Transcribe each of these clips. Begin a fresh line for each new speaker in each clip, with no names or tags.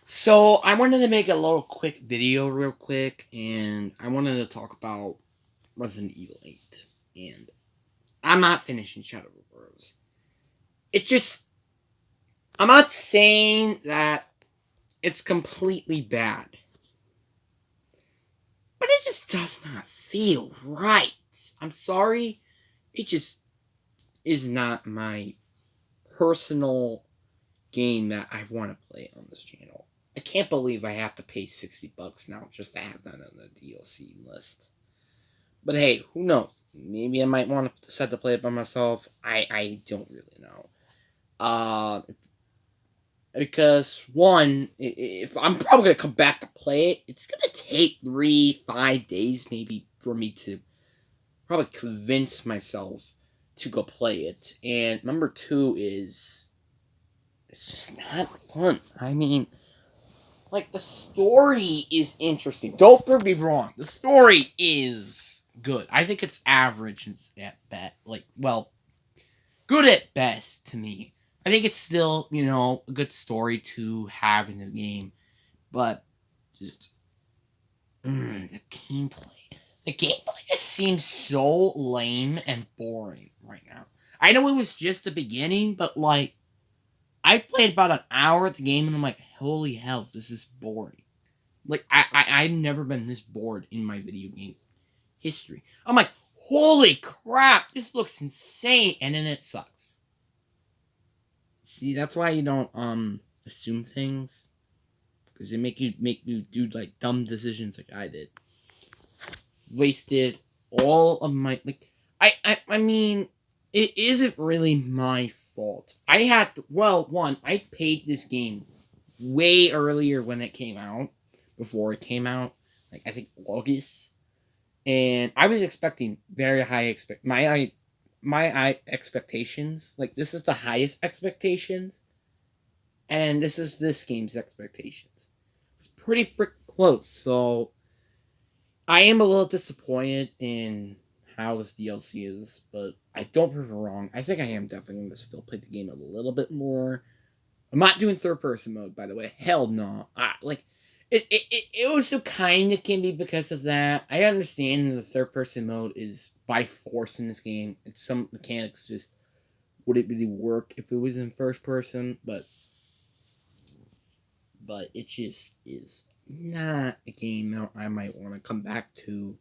So I wanted to make a little quick video real quick, and I wanted to talk about Resident Evil 8. And I'm not finishing Shadow of the Rose. It just, I'm not saying that it's completely bad, but it just does not feel right. I'm sorry, it just is not my personal game that I want to play on this channel. I can't believe I have to pay $60 now just to have that on the DLC list. But hey, who knows? Maybe I might want to decide to play it by myself. I don't really know. Because one, if I'm probably gonna come back to play it, it's gonna take 3, 5 days maybe for me to probably convince myself to go play it. And number two is it's just not fun. I mean, like the story is interesting. Don't get me wrong. The story is good. I think it's average at best. Good at best to me. I think it's still, a good story to have in the game, but just the gameplay. The gameplay just seems so lame and boring right now. I know it was just the beginning, but I played about an hour of the game and I'm like, holy hell, this is boring. I've never been this bored in my video game history. I'm like, holy crap, this looks insane, and then it sucks. See, that's why you don't assume things, because they make you do like dumb decisions like I did. Wasted all of my I mean, it isn't really my fault. I paid this game way earlier when it came out, before it came out, like I think August, and I was expecting very high my expectations. Like this is the highest expectations, and this is this game's expectations. It's pretty freaking close. So I am a little disappointed in how this DLC is, but I don't prove it wrong. I think I am definitely going to still play the game a little bit more. I'm not doing third person mode, by the way. Hell no. It also kind of can be because of that. I understand the third person mode is by force in this game. It's some mechanics just wouldn't really work if it was in first person, but it just is not a game that I might want to come back to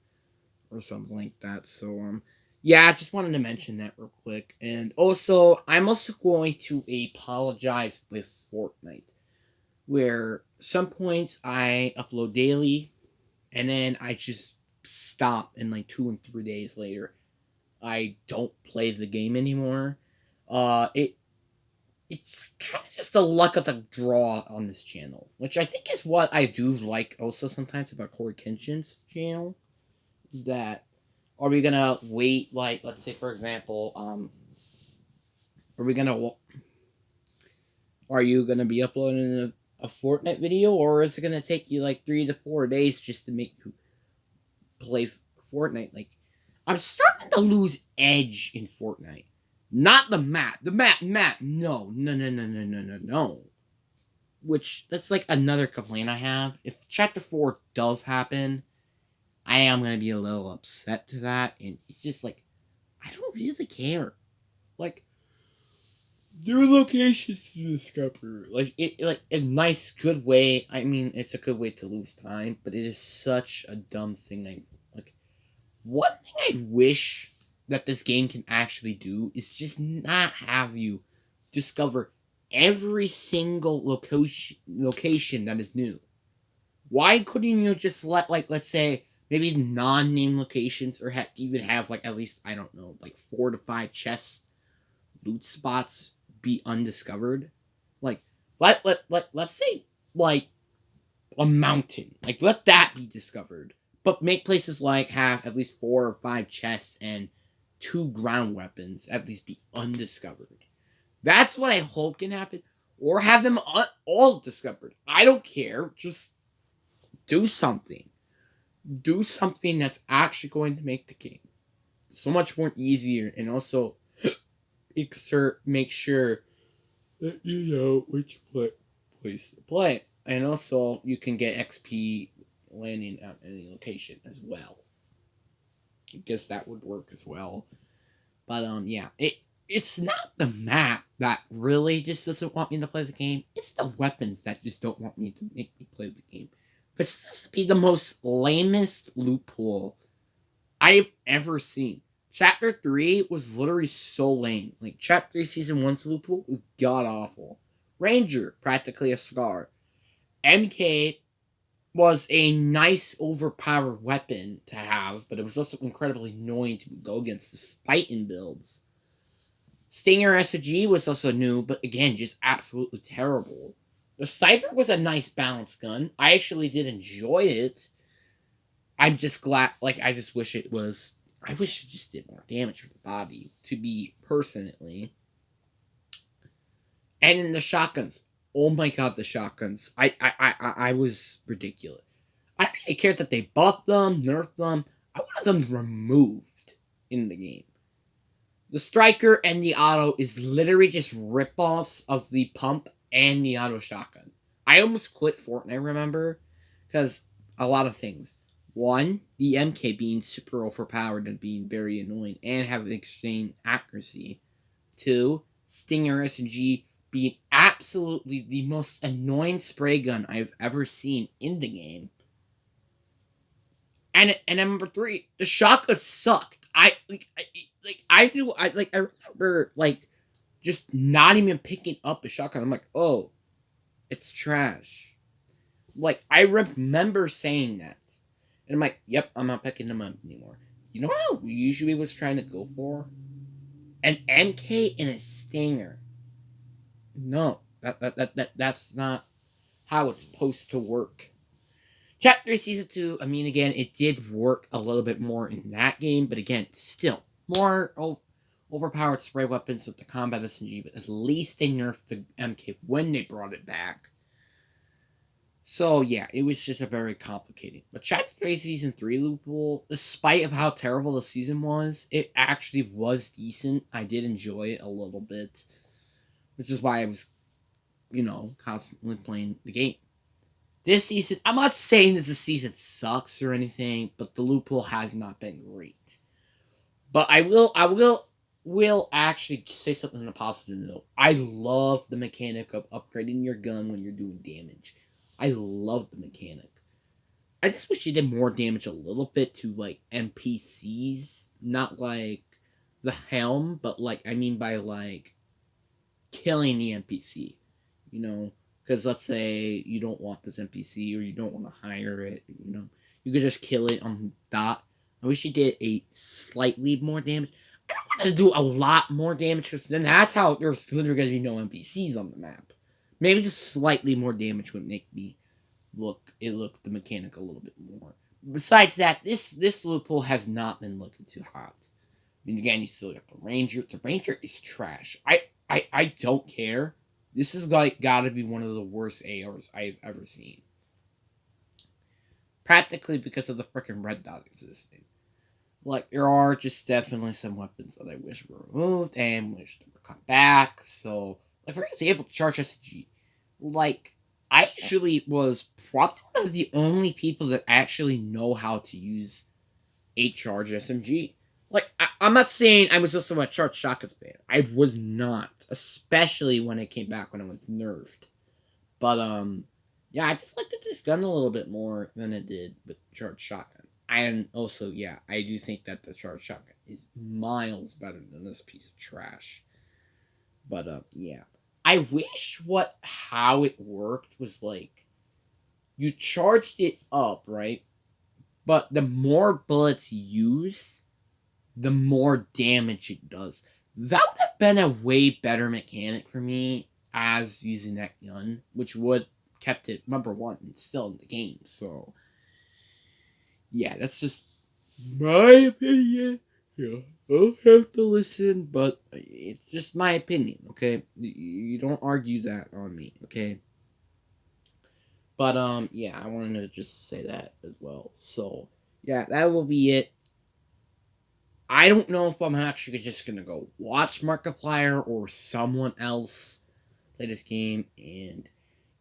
or something like that. So yeah, I just wanted to mention that real quick. And also I'm also going to apologize with Fortnite, where some points I upload daily and then I just stop, and like 2 and 3 days later I don't play the game anymore. It's kind of just the luck of the draw on this channel, which I think is what I do like also sometimes about Corey Kenshin's channel, is that are we gonna wait, like, let's say for example, are we gonna are you gonna be uploading a Fortnite video, or is it gonna take you like 3 to 4 days just to make you play Fortnite? Like, I'm starting to lose edge in Fortnite. Not the map. The map. No, no, no, no, no, no, no, no. Which that's like another complaint I have. If Chapter 4 does happen, I am gonna be a little upset to that, and it's just like I don't really care. Like, new locations to discover. Like a nice, good way. I mean, it's a good way to lose time, but it is such a dumb thing. One thing I wish that this game can actually do is just not have you discover every single location that is new. Why couldn't you just let, like, let's say maybe non-name locations, or even have like at least, I don't know, like 4 to 5 chest loot spots be undiscovered? Like, let's say like a mountain, like let that be discovered, but make places like have at least 4 or 5 chests and 2 ground weapons at least be undiscovered. That's what I hope can happen, or have them all discovered. I don't care. Just do something. Do something that's actually going to make the game so much more easier, and also make sure that you know which place to play. And also, you can get XP landing at any location as well. I guess that would work as well. But yeah, it's not the map that really just doesn't want me to play the game. It's the weapons that just don't want me to make me play the game. This has to be the most lamest loophole I've ever seen. Chapter 3 was literally so lame. Like, Chapter 3 Season 1's loophole was god awful. Ranger, practically a scar. MK was a nice, overpowered weapon to have, but it was also incredibly annoying to go against despite in builds. Stinger SG was also new, but again, just absolutely terrible. The Sniper was a nice balanced gun. I actually did enjoy it. I'm just glad, I just wish it was. I wish it just did more damage for the body, to be personally. And in the shotguns, oh my god, the shotguns! I was ridiculous. I didn't care that they buffed them, nerfed them. I wanted them removed in the game. The striker and the auto is literally just ripoffs of the pump and the auto shotgun. I almost quit Fortnite, remember? Because a lot of things. One, the MK being super overpowered and being very annoying and having extreme accuracy. Two, Stinger SMG being absolutely the most annoying spray gun I've ever seen in the game. And number three, the shotgun sucked. I remember just not even picking up the shotgun. I'm like, oh, it's trash. I remember saying that. And I'm like, yep, I'm not picking them up anymore. You know what I usually was trying to go for? An MK and a Stinger. No, that's not how it's supposed to work. Chapter 3 Season 2, I mean, again, it did work a little bit more in that game, but again, still, more overpowered spray weapons with the combat SMG, but at least they nerfed the MK when they brought it back. So, yeah, it was just a very complicated. But Chapter 3 Season 3 loophole, despite of how terrible the season was, it actually was decent. I did enjoy it a little bit, which is why I was, constantly playing the game. This season, I'm not saying that the season sucks or anything, but the loophole has not been great. But I will actually say something on a positive note. I love the mechanic of upgrading your gun when you're doing damage. I love the mechanic. I just wish you did more damage a little bit to NPCs, not the helm, but I mean by killing the NPC, because let's say you don't want this NPC or you don't want to hire it, you could just kill it on dot. I wish you did a slightly more damage. I don't want to do a lot more damage because then that's how there's literally going to be no NPCs on the map. Maybe just slightly more damage would make me look the mechanic a little bit more. Besides that, this loophole has not been looking too hot. I mean, again, you still got the Ranger. The Ranger is trash. I don't care. This is gotta be one of the worst ARs I've ever seen. Practically because of the freaking red dot existing. There are just definitely some weapons that I wish were removed and wish they were come back. So, for example, Charge SG. I actually was probably one of the only people that actually know how to use a Charge SMG. I'm not saying I was also a Charge Shotgun fan. I was not. Especially when it came back when it was nerfed. But, yeah, I just liked this gun a little bit more than it did with Charge Shotgun. And also, yeah, I do think that the Charge Shotgun is miles better than this piece of trash. But, yeah. I wish how it worked was you charged it up, right? But the more bullets you use, the more damage it does. That would have been a way better mechanic for me as using that gun, which would kept it number one and still in the game. So, yeah, that's just my opinion. Yeah, I'll have to listen, but it's just my opinion, okay? You don't argue that on me, okay? But, yeah, I wanted to just say that as well. So, yeah, that will be it. I don't know if I'm actually just gonna go watch Markiplier or someone else play this game, and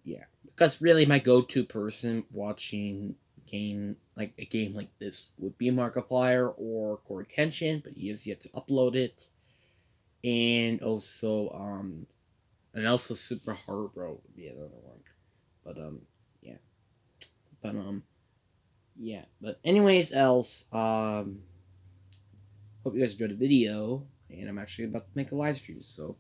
yeah, Because really, my go-to person watching a game like this would be Markiplier or Corey Kenshin, but he has yet to upload it. And also Super Harbro would be another one. But yeah. But yeah. But anyways, else hope you guys enjoyed the video, and I'm actually about to make a live stream, so